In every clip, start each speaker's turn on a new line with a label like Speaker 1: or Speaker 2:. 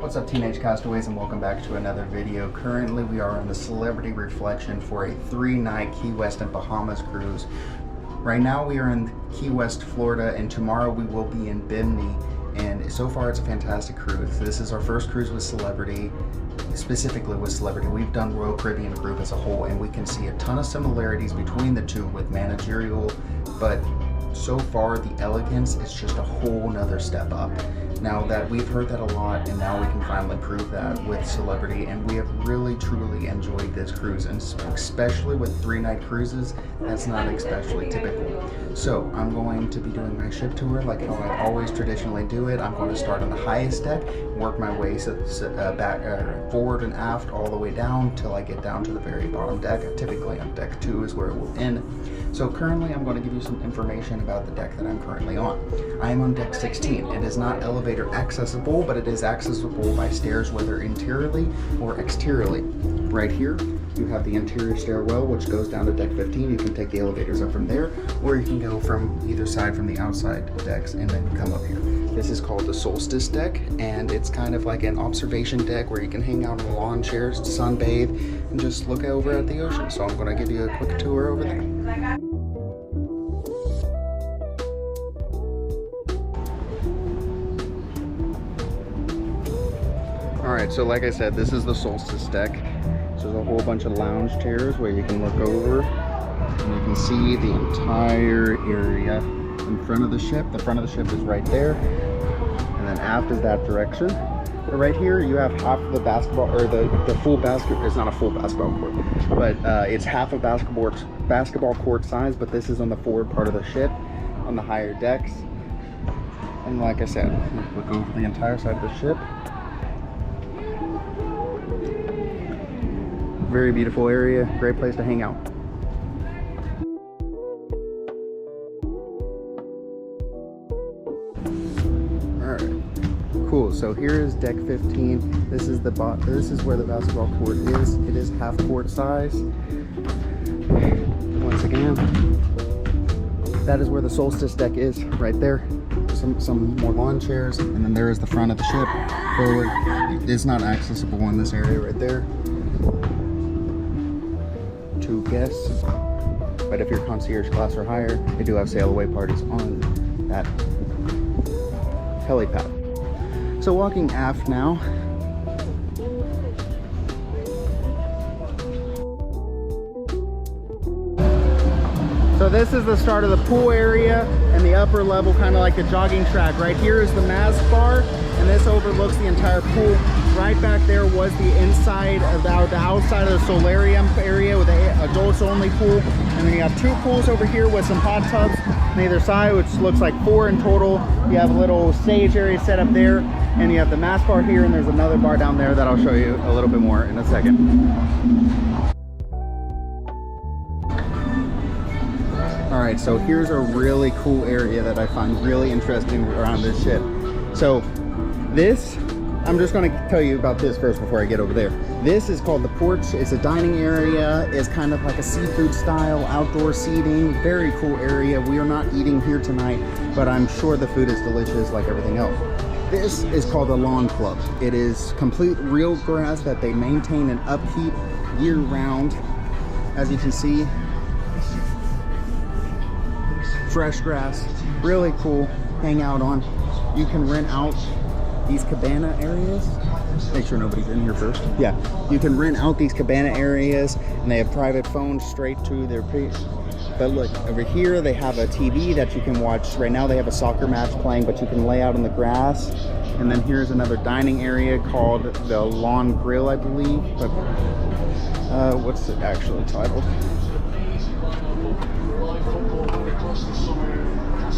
Speaker 1: What's up, Teenage Castaways, and welcome back to another video. Currently we are on the Celebrity Reflection for a 3-night Key West and Bahamas cruise. Right now we are in Key West, Florida, and tomorrow we will be in Bimini. And so far it's a fantastic cruise. This is our first cruise with Celebrity, specifically with Celebrity. We've done Royal Caribbean Group as a whole, and we can see a ton of similarities between the two with managerial, but so far the elegance is just a whole nother step up. Now that we've heard that a lot, and now we can finally prove that with Celebrity, and we have really truly enjoyed this cruise, and especially with 3-night cruises, that's not especially typical. So I'm going to be doing my ship tour like how I always traditionally do it. I'm going to start on the highest deck, work my way back, forward and aft all the way down till I get down to the very bottom deck. Typically on deck 2 is where it will end. So currently I'm going to give you some information about the deck that I'm currently on. I am on deck 16. It is not elevator accessible, but it is accessible by stairs, whether interiorly or exteriorly. Right here you have the interior stairwell which goes down to deck 15. You can take the elevators up from there, or you can go from either side from the outside decks and then come up here. This is called the Solstice deck, and it's kind of like an observation deck where you can hang out on lawn chairs, sunbathe, and just look over at the ocean. So I'm going to give you a quick tour over there. Alright, so like I said, this is the Solstice deck. So there's a whole bunch of lounge chairs where you can look over and you can see the entire area in front of the ship. The front of the ship is right there, and then aft is that direction. But right here you have half of the basketball, or the full basket. It's not a full basketball court, but it's half a basketball court size, but this is on the forward part of the ship on the higher decks. And like I said, look over the entire side of the ship. Very beautiful area, great place to hang out. Alright, cool. So here is deck 15. This is where the basketball court is. It is half court size. Once again, that is where the Solstice deck is, right there. Some more lawn chairs, and then there is the front of the ship forward. It is not accessible in this area right there. 2 guests, but if you're concierge class or higher, they do have sail away parties on that helipad. So walking aft now. So this is the start of the pool area, and the upper level, kind of like a jogging track. Right here is the mast bar, and this overlooks the entire pool. Right back there was the inside of the outside of the solarium area with the adults only pool, and then you have 2 pools over here with some hot tubs on either side, which looks like 4 in total. You have a little stage area set up there, and you have the mast bar here, and there's another bar down there that I'll show you a little bit more in a second. Alright, so here's a really cool area that I find really interesting around this ship. So this, I'm just going to tell you about this first before I get over there. This is called the porch. It's a dining area. It's kind of like a seafood style outdoor seating. Very cool area. We are not eating here tonight, but I'm sure the food is delicious like everything else. This is called the Lawn Club. It is complete real grass that they maintain and upkeep year round. As you can see, fresh grass, really cool, hang out on. You can rent out these cabana areas. Make sure nobody's in here first. Yeah, you can rent out these cabana areas, and they have private phones straight to their page. But look, over here they have a TV that you can watch. Right now they have a soccer match playing, but you can lay out on the grass. And then here's another dining area called the Lawn Grill, I believe. But what's it actually titled?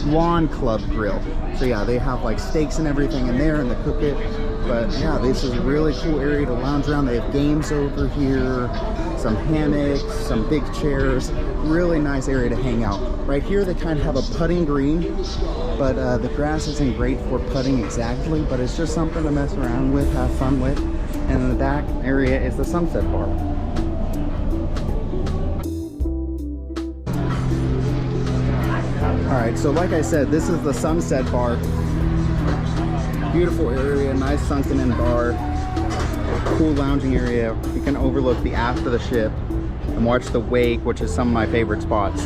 Speaker 1: Lawn Club Grill. So yeah, they have like steaks and everything in there, and they cook it. But yeah, this is a really cool area to lounge around. They have games over here, some hammocks, some big chairs. Really nice area to hang out. Right here they kind of have a putting green, but the grass isn't great for putting exactly, but it's just something to mess around with, have fun with. And in the back area is the Sunset Bar. Alright, so like I said, this is the Sunset Bar. Beautiful area, nice sunken in bar, cool lounging area. You can overlook the aft of the ship and watch the wake, which is some of my favorite spots.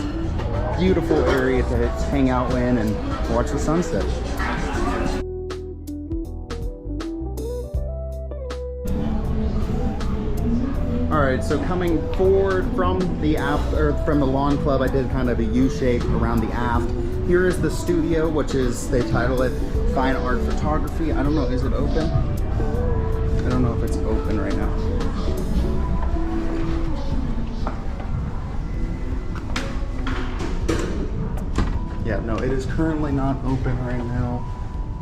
Speaker 1: Beautiful area to hang out in and watch the sunset. All right, so coming forward from the aft, or from the lawn club, I did kind of a U shape around the aft. Here is the studio, which is, they title it Fine Art Photography. I don't know, is it open? I don't know if it's open right now. Yeah, no, it is currently not open right now,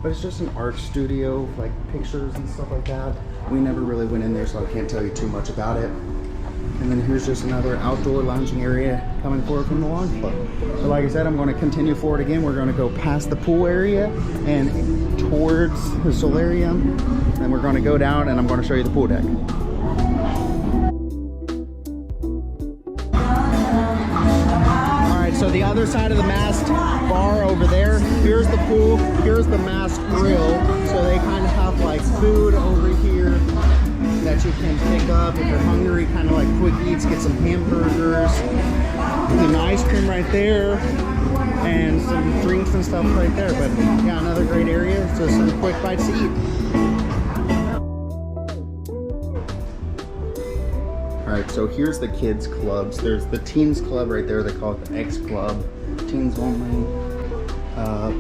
Speaker 1: but it's just an art studio, like pictures and stuff like that. We never really went in there, so I can't tell you too much about it. And then here's just another outdoor lounging area coming forward from the lawn club. So like I said, I'm going to continue forward again. We're going to go past the pool area and towards the solarium. Then we're going to go down and I'm going to show you the pool deck. So the other side of the mast bar over there, here's the pool, here's the mast grill. So they kind of have like food over here that you can pick up if you're hungry, kind of like quick eats, get some hamburgers, some ice cream right there, and some drinks and stuff right there. But yeah, another great area, so some quick bites to eat. Alright, so here's the kids clubs. There's the teens club right there. They call it the X Club. Teens only.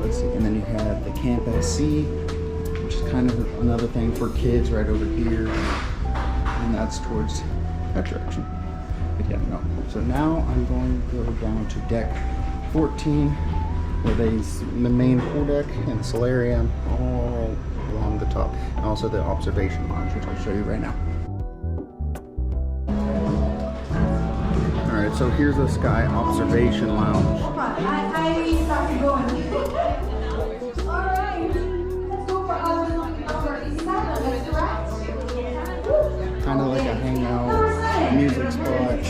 Speaker 1: Let's see. And then you have the Camp at Sea, which is kind of another thing for kids right over here. And that's towards that direction. But yeah, no. So now I'm going to go down to deck 14, where there's the main pool deck and the solarium all along the top. And also the observation lounge, which I'll show you right now. So here's the Sky Observation Lounge.
Speaker 2: I stopped going. Alright, let's go for
Speaker 1: kind of like a hangout, music spot.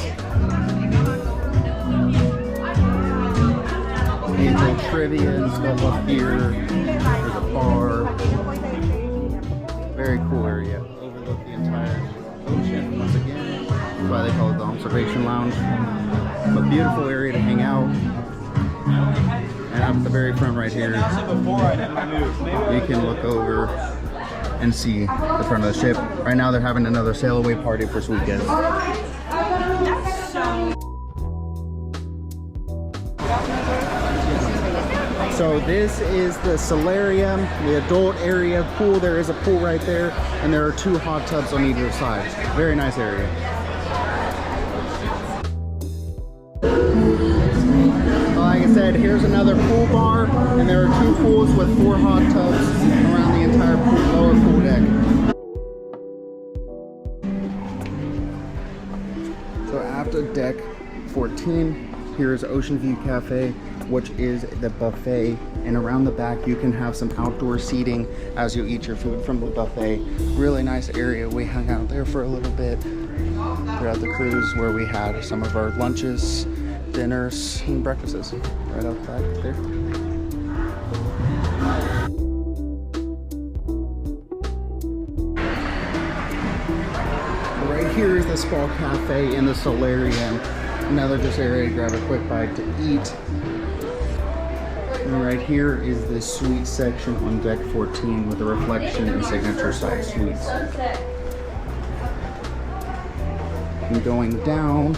Speaker 1: Angel trivia and stuff up here. There's a bar. Very cool area. Overlook the entire ocean once again. That's why they call it the Observation Lounge. A beautiful area to hang out. And up at the very front right here, you can look over and see the front of the ship. Right now they're having another sail away party for sweet guests. So this is the solarium, the adult area pool. There is a pool right there, and there are 2 hot tubs on either side. Very nice area. Like I said, here's another pool bar, and there are 2 pools with 4 hot tubs around the entire pool, lower pool deck. So after deck 14, here's Ocean View Cafe, which is the buffet, and around the back you can have some outdoor seating as you eat your food from the buffet. Really nice area. We hung out there for a little bit throughout the cruise, where we had some of our lunches, dinners, and breakfasts right out back there. Right here is the Spa Cafe in the solarium. Another just area to grab a quick bite to eat. And right here is the suite section on deck 14 with the Reflection and Signature Side Suites. And going down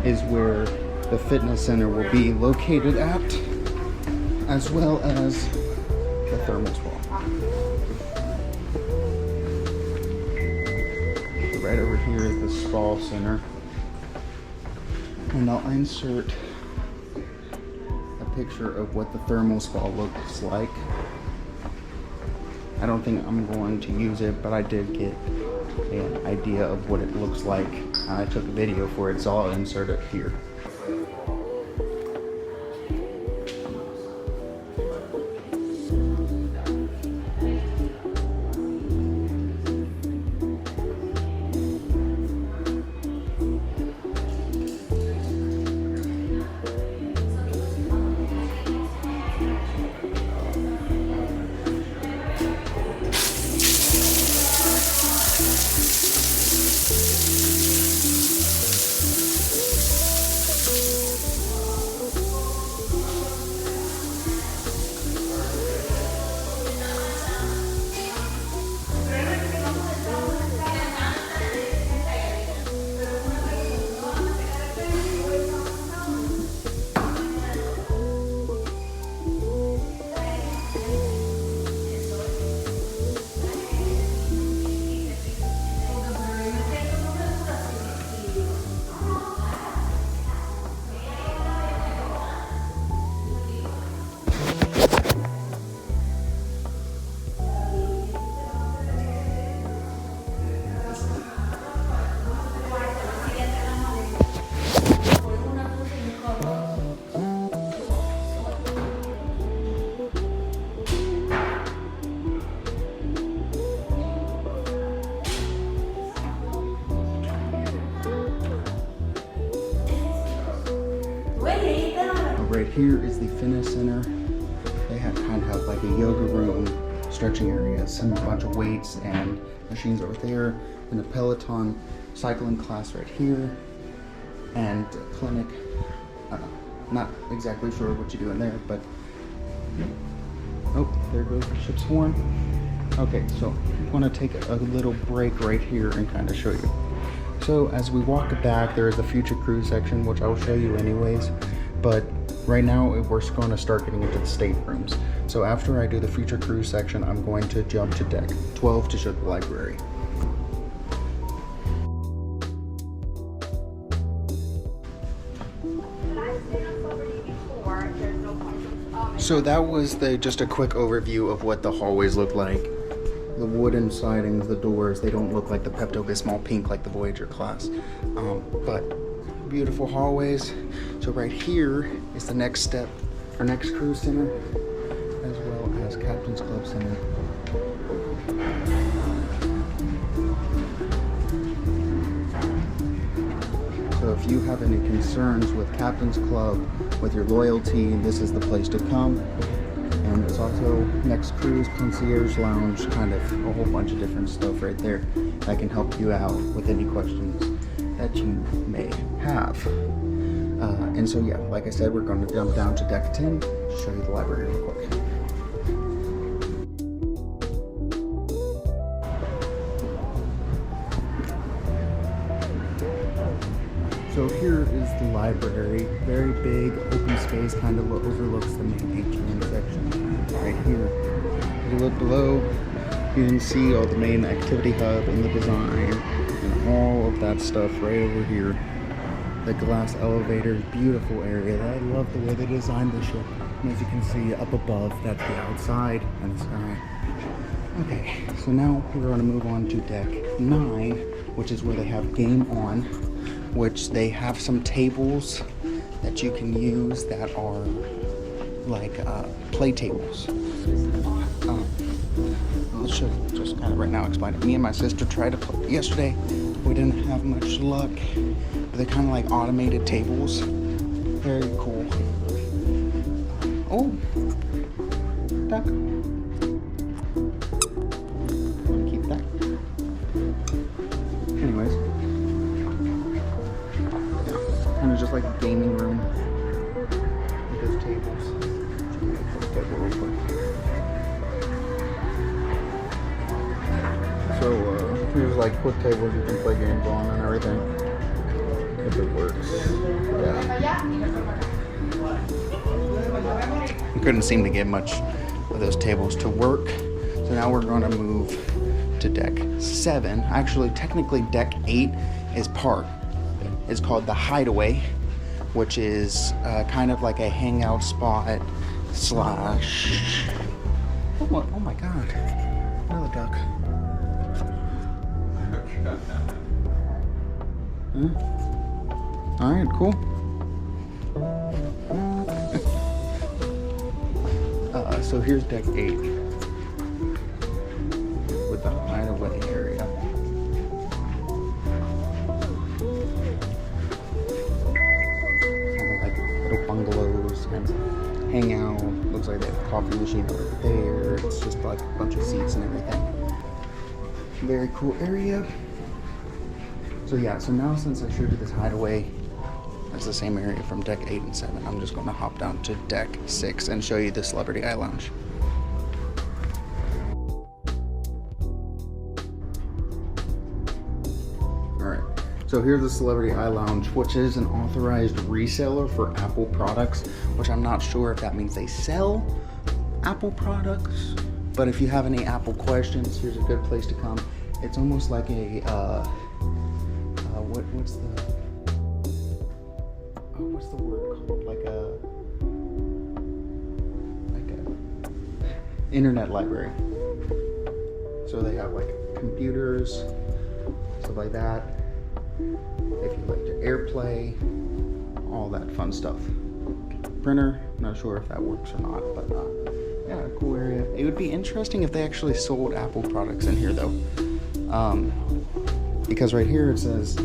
Speaker 1: is where the fitness center will be located at, as well as the thermal spa. Right over here is the spa center. And I'll insert a picture of what the thermal spa looks like. I don't think I'm going to use it, but I did get an idea of what it looks like. I took a video for it, so I'll insert it here. right here is the fitness center. They kind of have like a yoga room, stretching area, some bunch of weights and machines over there, and a Peloton cycling class right here, and a clinic. Not exactly sure what you do in there, but oh, there goes the ship's horn. Okay, so I'm gonna take a little break right here and kind of show you. So as we walk back, there is a future cruise section, which I will show you anyways, but right now we're going to start getting into the staterooms. So after I do the future cruise section, I'm going to jump to deck 12 to show the library. So that was just a quick overview of what the hallways look like. The wooden sidings, the doors, they don't look like the Pepto-Bismol pink like the Voyager class. But beautiful hallways. So right here is the next step, our next cruise center, as well as Captain's Club Center. So if you have any concerns with Captain's Club, with your loyalty, this is the place to come. And there's also next cruise, concierge lounge, kind of a whole bunch of different stuff right there that can help you out with any questions that you may have. And so yeah, like I said, we're going to jump down to deck 10 to show you the library real quick. So here is the library, very big, open space, kind of overlooks the main atrium section right here. If you look below, you can see all the main activity hub and the design and all of that stuff right over here. The glass elevators, beautiful area. I love the way they designed the ship. And as you can see up above, that's the outside and the sky. Okay, so now we're going to move on to deck 9, which is where they have Game On, which they have some tables that you can use that are like play tables. I'll show you just kind of right now, explain it. Me and my sister tried to play yesterday. We didn't have much luck, but they're kind of like automated tables. Very cool. Oh, duck. Want to keep that? Anyways. Kind of just like a gaming room with those tables. Table real quick. So here's like quick tables you can play games on and everything. If it works. Yeah. We couldn't seem to get much of those tables to work. So now we're going to move to deck 7. Actually, technically deck 8 is part. It's called the Hideaway, which is kind of like a hangout spot slash... Oh my god. Another duck. Huh? Alright, cool. So here's deck 8 with the Hideaway area. Bungalows and hang out. Looks like they have a coffee machine over there. It's just like a bunch of seats and everything. Very cool area. So yeah, so now since I showed you this Hideaway, that's the same area from deck 8 and 7. I'm just going to hop down to deck 6 and show you the Celebrity Eye Lounge. So here's the Celebrity Eye Lounge, which is an authorized reseller for Apple products, which I'm not sure if that means they sell Apple products, but if you have any Apple questions, here's a good place to come. It's almost like a, what's the word called? Like a internet library. So they have like computers, stuff like that. If you like to AirPlay, all that fun stuff. Printer, not sure if that works or not, but yeah, cool area. It would be interesting if they actually sold Apple products in here though. Because right here it says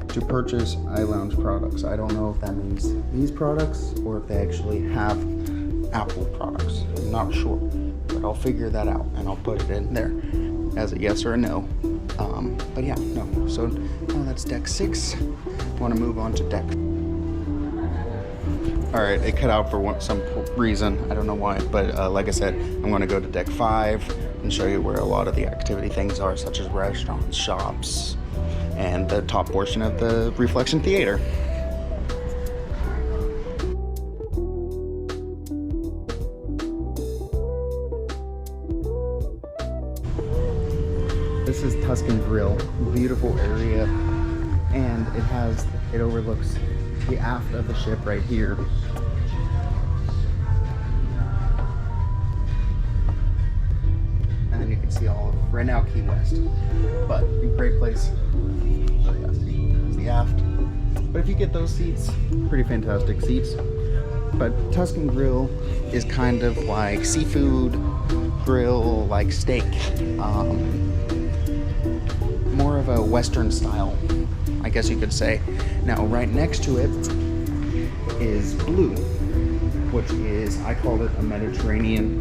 Speaker 1: to purchase iLounge products. I don't know if that means these products or if they actually have Apple products. I'm not sure, but I'll figure that out and I'll put it in there as a yes or a no. But yeah, no. So now that's deck 6. I want to move on to deck. All right, it cut out for some reason. I don't know why, but like I said, I'm going to go to deck 5 and show you where a lot of the activity things are, such as restaurants, shops, and the top portion of the Reflection Theater. This is Tuscan Grill, beautiful area, and it overlooks the aft of the ship right here. And then you can see all of, right now, Key West, but a great place. Oh yeah, see, there's the aft. But if you get those seats, pretty fantastic seats. But Tuscan Grill is kind of like seafood grill, like steak. More of a Western style, I guess you could say. Now, right next to it is Blue, which is, I call it a Mediterranean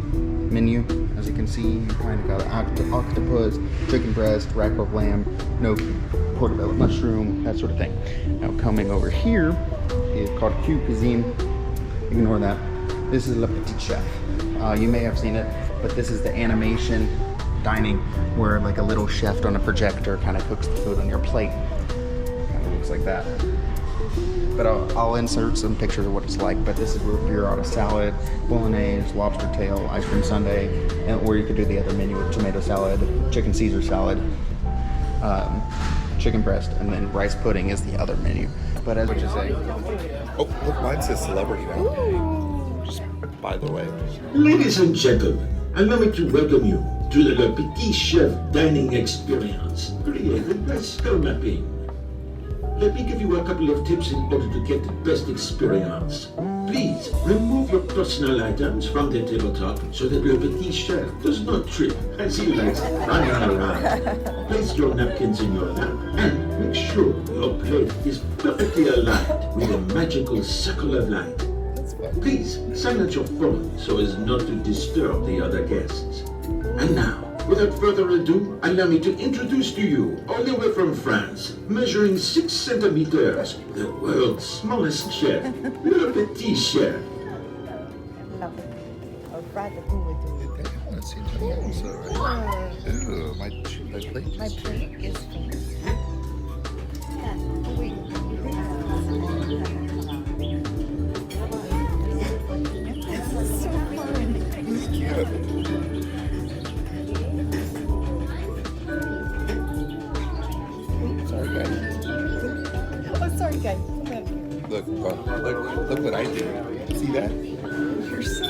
Speaker 1: menu. As you can see, you kind of got octopus, chicken breast, rack of lamb, gnocchi, portobello mushroom, that sort of thing. Now, coming over here is called Q Cuisine. Ignore that. This is Le Petit Chef. You may have seen it, but this is the animation dining where like a little chef on a projector kind of cooks the food on your plate. Kind of looks like that. But I'll insert some pictures of what it's like. But this is burrata salad, bolognese, lobster tail, ice cream sundae, or you could do the other menu with tomato salad, chicken Caesar salad, chicken breast, and then rice pudding is the other menu. But as what you say.
Speaker 3: Oh, look, mine says celebrity now. Just by the way.
Speaker 4: Ladies and gentlemen, allow me to welcome you to the Le Petit Chef dining experience, created by Skull Mapping. Let me give you a couple of tips in order to get the best experience. Please remove your personal items from the tabletop so that Le Petit Chef does not trip as he likes running around. Place your napkins in your lap and make sure your plate is perfectly aligned with a magical circle of light. Please silence your phone so as not to disturb the other guests. And now, without further ado, allow me to introduce to you, all the way from France, measuring 6 centimeters, the world's smallest chef, Le Petit Chef.
Speaker 3: Let's see, Ooh, my plate.
Speaker 5: My plate is full. So fun.
Speaker 3: Cute. Sorry, guys.
Speaker 5: Oh, sorry, guys. Come back here.
Speaker 3: Look what I did. See that?
Speaker 5: You're so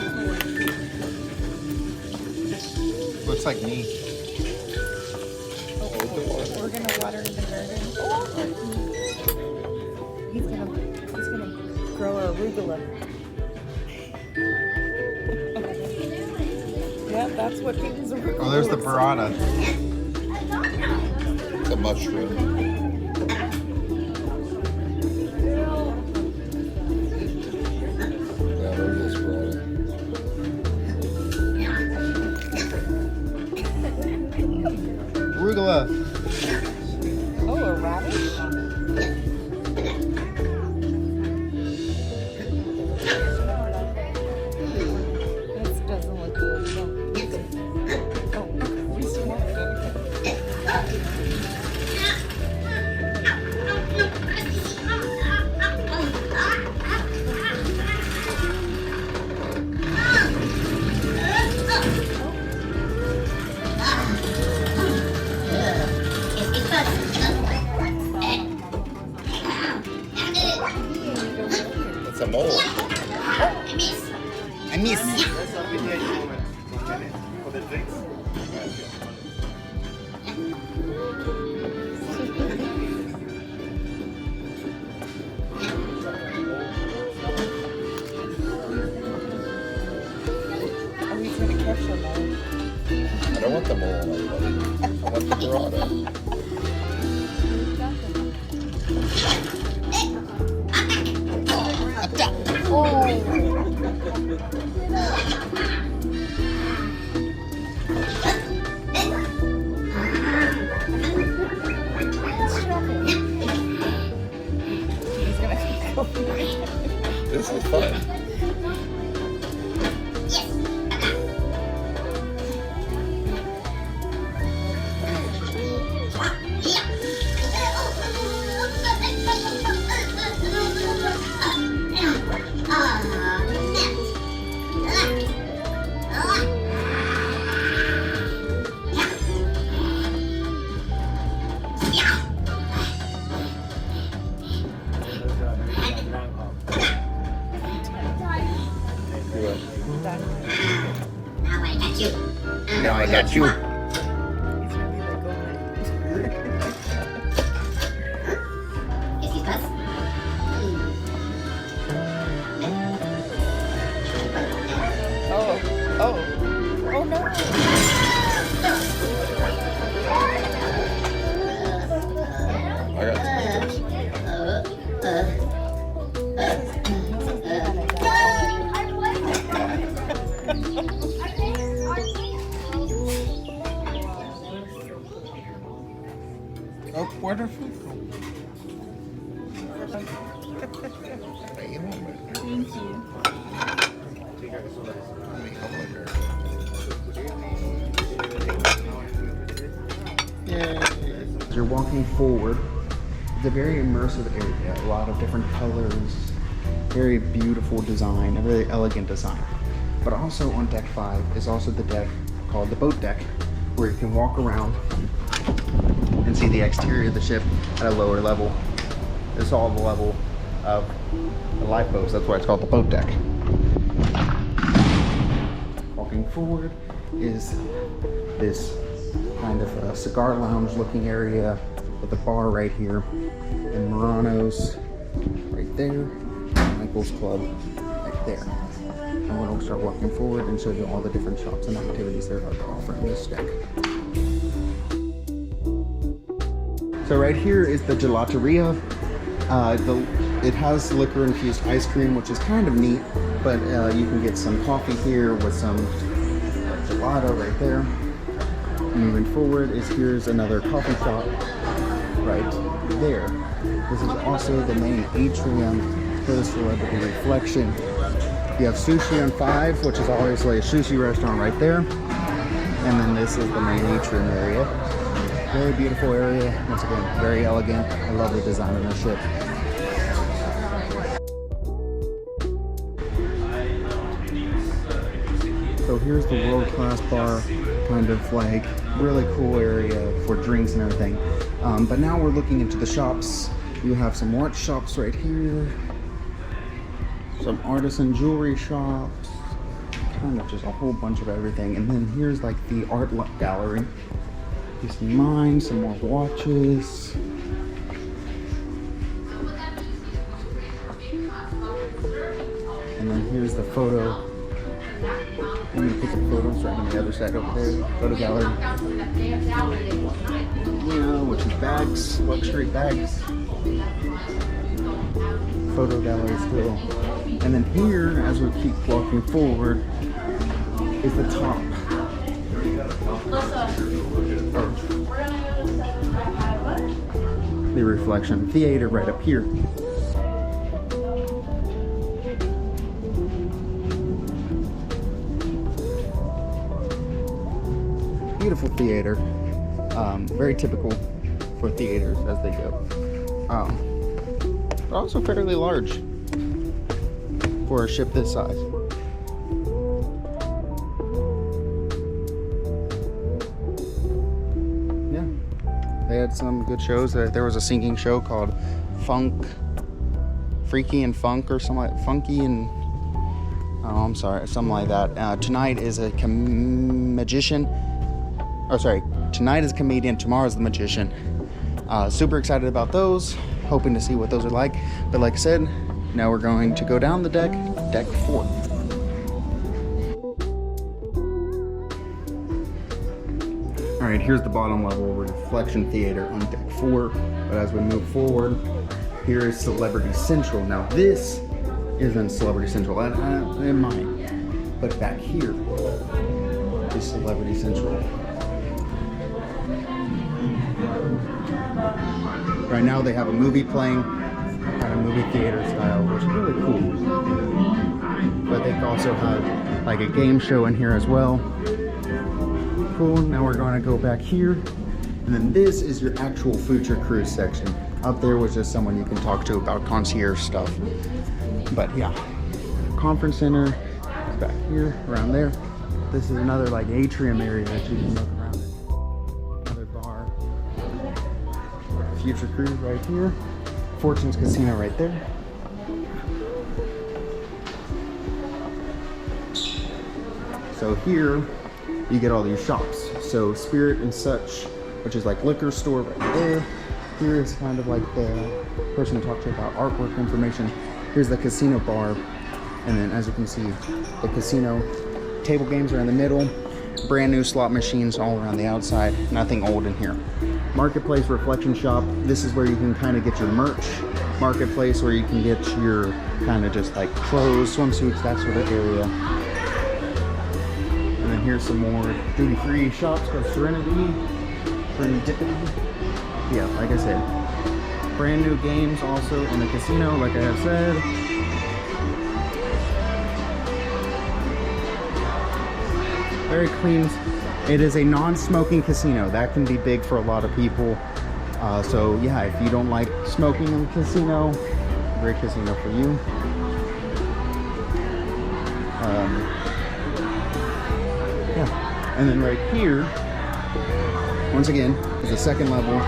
Speaker 1: Looks like me.
Speaker 5: We're gonna water the garden. He's gonna grow arugula. Yeah, that's what means arugula.
Speaker 1: Oh, there's the burrata.
Speaker 3: The mushroom. Yeah, there it is, bro.
Speaker 1: Arugula.
Speaker 5: Oh, a radish? This doesn't look good. Oh, we smoked it.
Speaker 3: It's a mole.
Speaker 1: I miss.
Speaker 5: Oh, he's gonna catch them all.
Speaker 3: I don't want the mole, buddy. I want the burrata.
Speaker 5: We've got them. He's gonna go.
Speaker 3: This is fun.
Speaker 1: Now I got you.
Speaker 5: He's gonna be like, oh no.
Speaker 3: I got tomatoes. Oh, wonderful.
Speaker 5: Thank you.
Speaker 1: As you're walking forward, it's a very immersive area. A lot of different colors, very beautiful design, a very elegant design. But also on deck 5 is also the deck called the boat deck, where you can walk around and see the exterior of the ship at a lower level. This is all the level of the lifeboats. That's why it's called the boat deck. Walking forward is this kind of a cigar lounge looking area with a bar right here, and Murano's right there, Michael's Club right there. I'm going to start walking forward and show you all the different shops and activities they're offering this deck. So right here is the gelateria. It has liquor infused ice cream, which is kind of neat, but you can get some coffee here with some gelato right there. Moving forward here's another coffee shop right there. This is also the main atrium for the Celebrity Reflection. You have Sushi on 5, which is obviously a sushi restaurant right there. And then this is the main atrium area. Very beautiful area. Once again, very elegant. I love the design of the ship. So here's the world-class bar, kind of like really cool area for drinks and everything. But now we're looking into the shops. You have some watch shops right here, some artisan jewelry shops, kind of just a whole bunch of everything. And then here's like the art gallery. You see mine, some more watches. And then here's the photo. I'm gonna pick up photos right on the other side over there. Photo gallery. Yeah, which is bags, luxury bags. Photo gallery still. And then here, as we keep walking forward, is the top. The Reflection Theater right up here. Beautiful theater, very typical for theaters as they go. But also fairly large for a ship this size. Yeah, they had some good shows. There was a singing show called Freaky and Funk, or something like Funky and something like that. Tonight is a magician. Tonight is a comedian, tomorrow's the magician. Super excited about those, hoping to see what those are like. But like I said, now we're going to go down the deck, deck 4. All right, here's the bottom level Reflection Theater on deck 4. But as we move forward, here is Celebrity Central. Now this isn't Celebrity Central. It might. But back here is Celebrity Central. Right now they have a movie playing, kind of movie theater style, which is really cool. But they also have like a game show in here as well. Cool, now we're gonna go back here. And then this is your actual Future Cruise section. Up there was just someone you can talk to about concierge stuff. But yeah, conference center is back here, around there. This is another like atrium area that you can look around in. Another bar. Future Cruise right here. Fortune's Casino right there. So here you get all these shops. So Spirit and Such, which is like liquor store right there. Here is kind of like the person to talk to about artwork information. Here's the casino bar. And then as you can see, the casino table games are in the middle. Brand new slot machines all around the outside. Nothing old in here. Marketplace Reflection Shop. This is where you can kind of get your merch. Marketplace where you can get your kind of just like clothes, swimsuits, that sort of area. And then here's some more duty-free shops called Serenity. Yeah, like I said, brand new games also in the casino, like I have said. Very clean. It is a non-smoking casino. That can be big for a lot of people. So yeah, if you don't like smoking in the casino, great casino for you. Yeah, and then right here, once again, is the second level,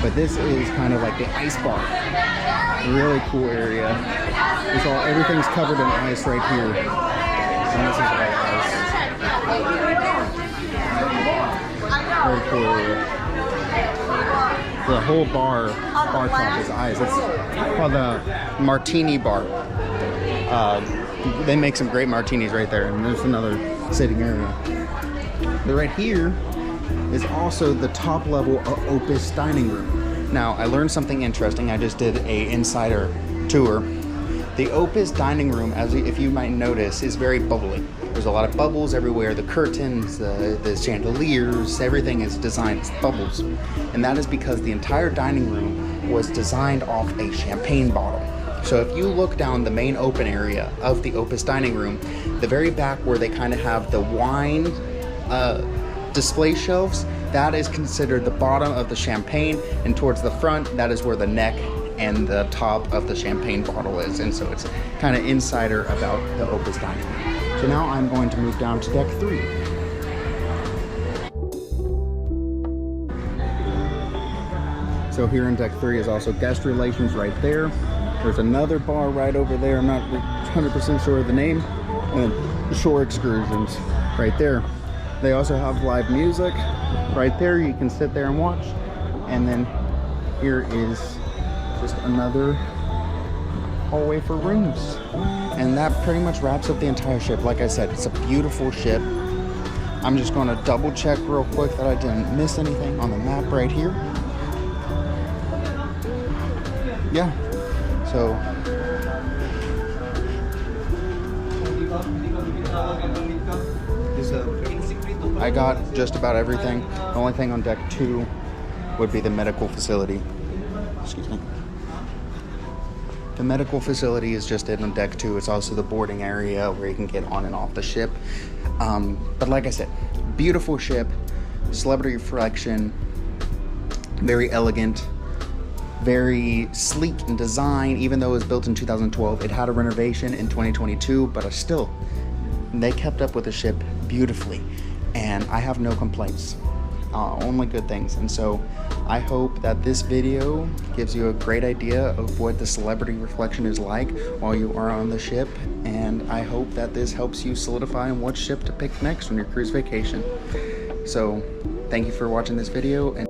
Speaker 1: but this is kind of like the ice bar. Really cool area. It's all, everything's covered in ice right here. And this is all ice. Very cool area. The whole bar top is ice. It's called the Martini Bar. They make some great martinis right there, and there's another sitting area. But right here is also the top level of Opus Dining Room. Now, I learned something interesting. I just did a insider tour. The Opus Dining Room, as if you might notice, is very bubbly. There's a lot of bubbles everywhere. The curtains, the chandeliers, everything is designed as bubbles. And that is because the entire dining room was designed off a champagne bottle. So if you look down the main open area of the Opus Dining Room, the very back where they kind of have the wine display shelves, that is considered the bottom of the champagne, and towards the front, that is where the neck and the top of the champagne bottle is. And so it's kind of insider about the Opus Dining Room. So now I'm going to move down to deck 3. So here in deck 3 is also guest relations right there. There's another bar right over there. I'm not 100% sure of the name. And then shore excursions right there. They also have live music right there. You can sit there and watch. And then here is just another hallway for rooms. And that pretty much wraps up the entire ship. Like I said, it's a beautiful ship. I'm just going to double check real quick that I didn't miss anything on the map right here. Yeah, so I got just about everything. The only thing on deck 2 would be the medical facility. Excuse me. The medical facility is just in on deck 2. It's also the boarding area where you can get on and off the ship. But like I said, beautiful ship, Celebrity Reflection, very elegant, very sleek in design. Even though it was built in 2012, it had a renovation in 2022, but they kept up with the ship beautifully, and I have no complaints. Only good things. And so I hope that this video gives you a great idea of what the Celebrity Reflection is like while you are on the ship, and I hope that this helps you solidify on what ship to pick next on your cruise vacation. So thank you for watching this video, and